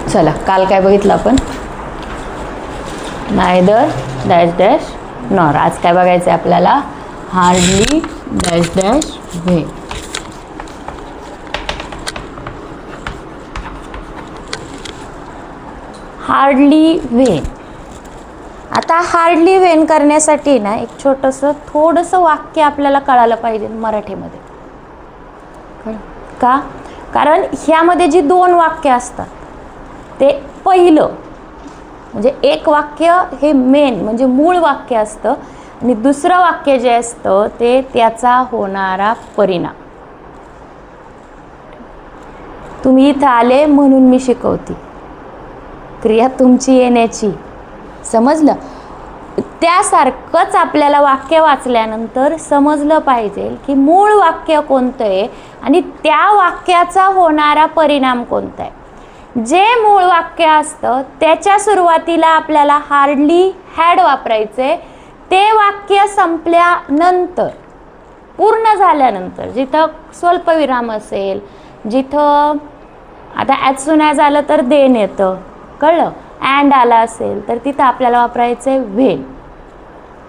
चला, काल काय बघितलं आपण? Neither dash dash nor. आज काय बघायचं आहे आपल्याला? Hardly dash dash when. Hardly when. आता हार्डली व्हेन करण्यासाठी ना एक छोटंसं थोडंसं वाक्य आपल्याला कळालं पाहिजे मराठीमध्ये. का? कारण ह्यामध्ये जी दोन वाक्य असतात ते पहिलं म्हणजे एक वाक्य हे मेन म्हणजे मूळ वाक्य असतं आणि दुसरं वाक्य जे असतं ते त्याचा होणारा परिणाम. तुम्ही इथं आले म्हणून मी शिकवते. क्रिया तुमची येण्याची. समजलं? त्यासारखंच आपल्याला वाक्य वाचल्यानंतर समजलं पाहिजे की मूळ वाक्य कोणतं आहे आणि त्या वाक्याचा होणारा परिणाम कोणता आहे. जे मूळ वाक्य असतं त्याच्या सुरुवातीला आपल्याला हार्डली हॅड वापरायचे. ते वाक्य संपल्यानंतर, पूर्ण झाल्यानंतर, जिथं स्वल्पविराम असेल, जिथं आता ॲज सून ॲज आलं तर देन येतं, कळलं? अँड आला असेल तर तिथं आपल्याला वापरायचे व्हेन.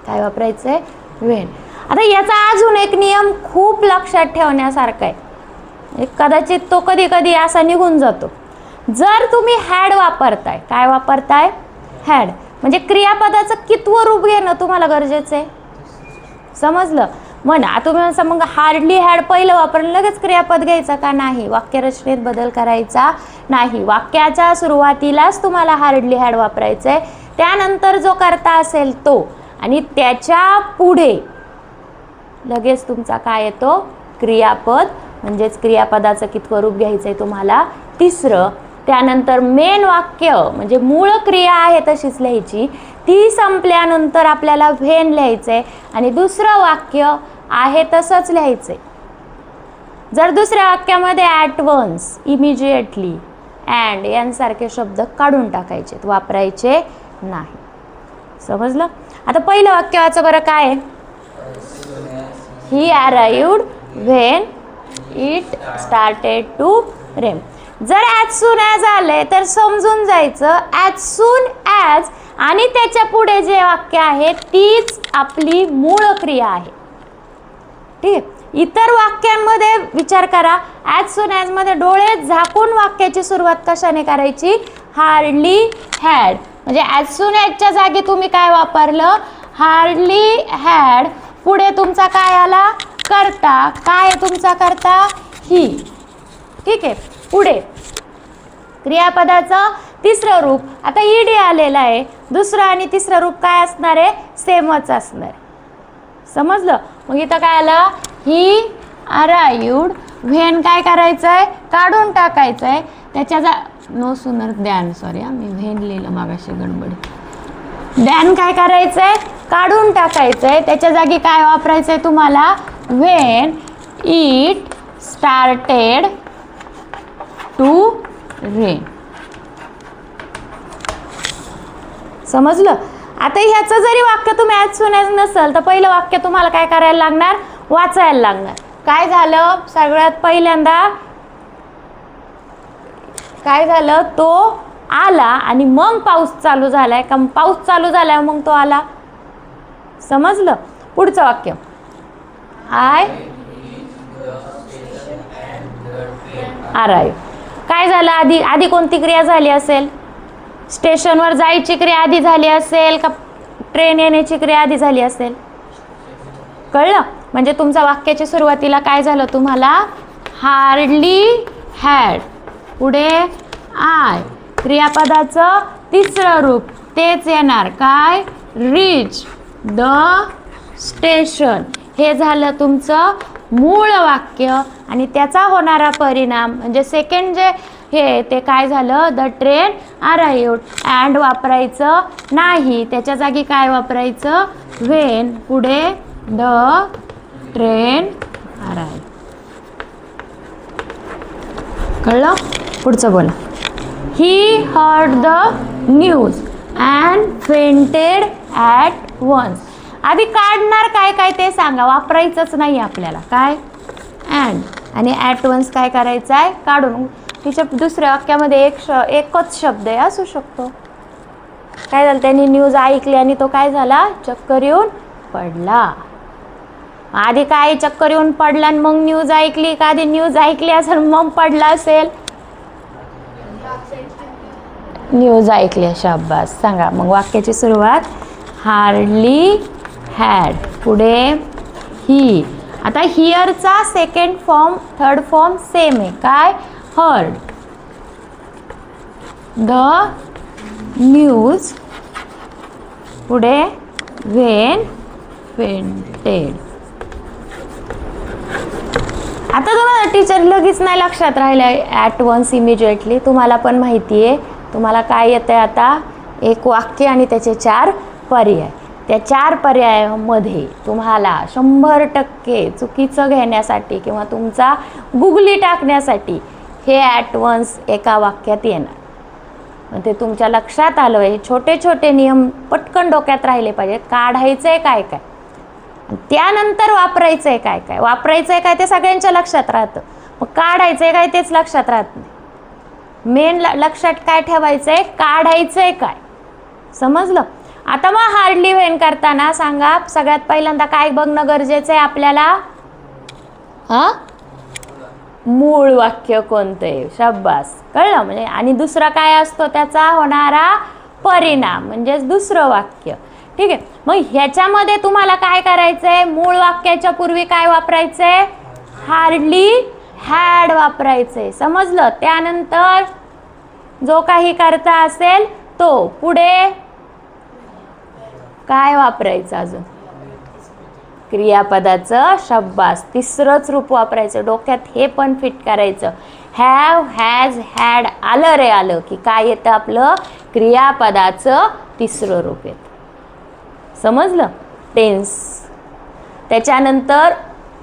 काय वापरायचे? व्हेन. आता याचा अजून एक नियम खूप लक्षात ठेवण्यासारखा आहे. कदाचित तो कधी कधी असा निघून जातो. जर तुम्ही हॅड वापरताय, काय वापरताय? हॅड, म्हणजे क्रियापदाचं कितवं रूप घेणं तुम्हाला गरजेचं आहे. समजलं? म्हणा तुम्ही असं मग हार्डली हॅड पहिलं वापरून लगेच क्रियापद घ्यायचं का? नाही. वाक्यरचनेत बदल करायचा नाही. वाक्याच्या सुरुवातीलाच तुम्हाला हार्डली हॅड वापरायचं आहे. त्यानंतर जो करता असेल तो आणि त्याच्या पुढे लगेच तुमचा काय येतो? क्रियापद. म्हणजेच क्रियापदाचं कितवं रूप घ्यायचं आहे तुम्हाला? तिसरं. त्यानंतर मेन वाक्य म्हणजे मूळ क्रिया आहे तशीच लिहायची. ती संपल्यानंतर आपल्याला व्हेन लिहायचंय आणि दुसरं वाक्य आहे तसंच लिहायचंय. जर दुसऱ्या वाक्यामध्ये ॲट वन्स, इमिजिएटली, अँड यांसारखे शब्द काढून टाकायचे, वापरायचे नाही. समजलं? आता पहिलं वाक्य वाचा बरं. काय आहे? He arrived when it started to rain. जर ॲज सून ॲज आले तर समजून जायचं ॲज सून ॲज आणि त्याच्या पुढे जे वाक्य आहे तीच आपली मूळ क्रिया आहे. ठीक आहे? इतर वाक्यांमध्ये विचार करा. ॲज सून ॲज मध्ये डोळे झाकून वाक्याची सुरुवात कशाने करायची? Hardly had. म्हणजे ॲज सून ॲजच्या जागी तुम्ही काय वापरलं? Hardly had. पुढे तुमचा काय आला? करता. काय तुमचा करता? ही. ठीक आहे? पुढे क्रियापदाचं तिसरं रूप. आता ईडी आलेलं आहे. दुसरं आणि तिसरं रूप काय असणार आहे? सेमच असणार आहे. समजलं? मग इथं काय आलं? ही अराइव्ड व्हेन काय करायचं आहे? काढून टाकायचं आहे. त्याच्या no sooner than, sorry me when लिहिलं मागाशी गडबड. दॅन काय करायचं आहे? काढून टाकायचं आहे. त्याच्या जागी काय वापरायचं आहे तुम्हाला? When it started to rain. समजलं? आता ह्याचं जरी वाक्य तुम्ही ॲज सून ॲज नसेल तर पहिलं वाक्य तुम्हाला काय करायला लागणार? वाचायला लागणार. काय झालं? सगळ्यात पहिल्यांदा काय झालं? तो आला आणि मग पाऊस चालू झालाय का? पाऊस चालू झालाय मग तो आला. समजलं? पुढचं वाक्य आय अराइव्ह. काय झालं? आधी कोणती क्रिया झाली असेल? स्टेशनवर जायची क्रिया आधी झाली असेल का ट्रेन येण्याची क्रिया आधी झाली असेल? कळलं? म्हणजे तुमच्या वाक्याच्या सुरुवातीला काय झालं तुम्हाला? Hardly had. पुढे आय. क्रियापदाचं तिसरं रूप तेच येणार. काय? Reach the station. हे झालं तुमचं मूळ वाक्य आणि त्याचा होणारा परिणाम म्हणजे सेकंड जे हे ते काय झालं? The train arrived. अँड वापरायचं नाही. त्याच्या जागी काय वापरायचं? व्हेन. पुढे द ट्रेन अराइव्ड. कळलं? पुढचं बोला. He heard the news and fainted at once. आधी काढणार काय काय ते सांगा. वापरायचंच नाही आपल्याला. काय? अँड आणि ॲट वन्स काय करायचं आहे? काढून. तिच्या दुसऱ्या वाक्यामध्ये एकच शब्द आहे, असू शकतो. काय झालं, त्यांनी न्यूज ऐकली आणि तो काय झाला, चक्कर येऊन पडला. आधी काय चक्कर येऊन पडला आणि मग न्यूज ऐकली का, आधी न्यूज ऐकली असेल मग पडला असेल? न्यूज ऐकली. शाबास. सांगा मग वाक्याची सुरुवात. हार्डली हॅड, पुढे ही. आता हिअरचा second form third form same आहे. काय, हर्ड द न्यूज, पुढे व्हेन फेंटेड. आता तुम्हाला टीचर लगेच नाही लक्षात राहिलं ॲट वन्स इमिजिएटली. तुम्हाला पण माहिती आहे तुम्हाला काय येतं आहे आता, एक वाक्य आणि त्याचे 4 पर्याय. त्या 4 पर्यायामध्ये तुम्हाला 100% चुकीचं घेण्यासाठी किंवा तुमचा गुगली टाकण्यासाठी हे ॲट वन्स एका वाक्यात येणार. मग ते तुमच्या लक्षात आलं आहे. छोटे छोटे नियम पटकन डोक्यात राहिले पाहिजेत. काढायचं आहे काय काय, त्यानंतर वापरायचं आहे काय काय. वापरायचं आहे काय ते सगळ्यांच्या लक्षात राहतं, मग काढायचं आहे काय तेच लक्षात राहत नाही. मेन लक्षात काय ठेवायचं आहे, काढायचं आहे काय. समजलं. आता मग हार्डली व्हेन करताना सांगा, सगळ्यात पहिल्यांदा काय बघणं गरजेचं आहे आपल्याला, मूळ वाक्य कोणतं आहे. शाबास, कळलं. म्हणजे आणि दुसरा काय असतो त्याचा होणारा परिणाम, म्हणजेच दुसरं वाक्य. ठीक आहे. मग ह्याच्यामध्ये तुम्हाला काय करायचंय, मूळ वाक्याच्या पूर्वी काय वापरायचंय, हार्डली हॅड वापरायचंय. समजलं. त्यानंतर जो काही करता असेल तो पुढे काय वापरायचं, अजून क्रियापदाचं. शाबास, तिसरंच रूप वापरायचं. डोक्यात हे पण फिट करायचं. हॅव, हॅज, हॅड आलं रे आलं की काय येतं आपलं, क्रियापदाचं तिसरं रूप येतं. समजलं. टेन्स. त्याच्यानंतर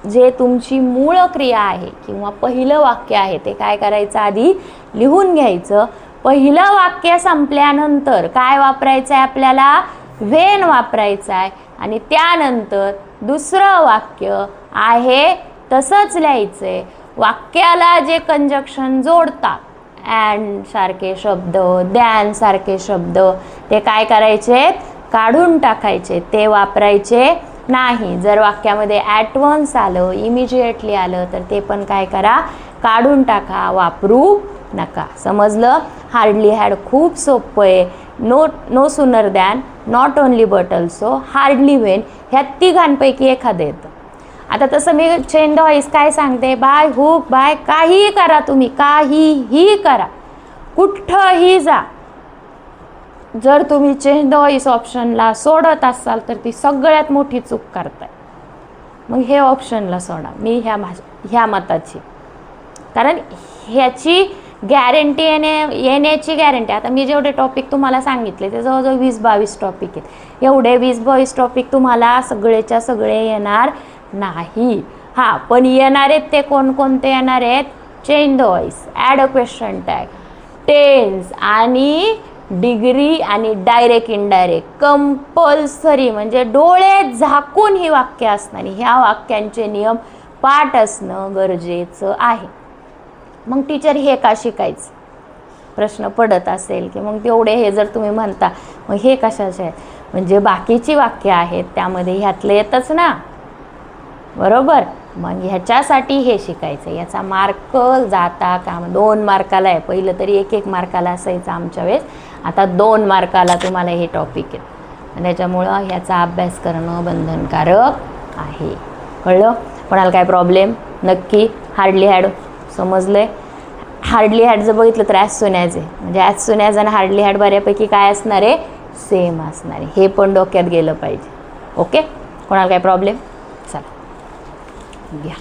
जे तुमची मूळ क्रिया आहे किंवा पहिलं वाक्य आहे ते काय करायचं, आधी लिहून घ्यायचं. पहिलं वाक्य संपल्यानंतर काय वापरायचं आहे आपल्याला, व्हेन वापरायचं आहे. आणि त्यानंतर दुसरं वाक्य आहे तसंच लिहायचं आहे. वाक्याला जे कंजक्शन जोडतात, अँड सारखे शब्द, दॅन सारखे शब्द, ते काय करायचे, काढून टाकायचे, ते वापरायचे नाही. जर वाक्यामध्ये ॲट वन्स आलं, इमिजिएटली आलं तर ते पण काय करा, काढून टाका, वापरू नका. समजलं. हार्डली हॅड खूप सोपं आहे. No sooner than, not only but also, hardly when, ह्या तिघांपैकी एखादं येतं. आता तसं मी चेन द व्हॉइस काय सांगते, बाय हुक बाय, काहीही करा तुम्ही, काहीही करा, कुठंही जा. जर तुम्ही चेंज द व्हॉइस ऑप्शनला सोडत असाल तर ती सगळ्यात मोठी चूक करताय. मग हे ऑप्शनला सोडा. मी ह्या मताची, कारण ह्याची गॅरंटी येण्याची गॅरंटी. आता मी जेवढे टॉपिक तुम्हाला सांगितले ते जवळजवळ 20-22 टॉपिक आहेत. एवढे 20-22 टॉपिक तुम्हाला सगळेच्या सगळे येणार नाही. हां, पण येणार आहेत ते कोणकोणते येणार आहेत, change the voice, add a question tag, tense आणि डिग्री आणि डायरेक्ट इनडायरेक्ट कंपल्सरी. म्हणजे डोळे झाकून ही वाक्य असणार. ह्या वाक्यांचे नियम पाठ असणं गरजेचं आहे. मग टीचर हे का शिकायचं प्रश्न पडत असेल की मग तेवढे हे जर तुम्ही म्हणता मग हे कशाचे आहेत, म्हणजे बाकीची वाक्य आहेत त्यामध्ये ह्यातलं येतच ना, बरोबर. मग ह्याच्यासाठी हे शिकायचं. याचा मार्क जाता का, 2 मार्काला आहे. पहिलं तरी 1-1 मार्काला असायचं आमच्या वेळेस, आता 2 मार्काला तुम्हाला हे टॉपिक आहेत. आणि त्याच्यामुळं ह्याचा अभ्यास करणं बंधनकारक आहे. कळलं. कोणाला काय प्रॉब्लेम, नक्की. हार्डली हॅड समजलंय. हार्डली हॅड जर बघितलं तर ॲज सून ॲज आहे, म्हणजे ॲज सून ॲज आणि हार्डली हॅड बऱ्यापैकी काय असणार आहे, सेम असणार आहे. हे पण डोक्यात गेलं पाहिजे. ओके. कोणाला काय प्रॉब्लेम, चला घ्या.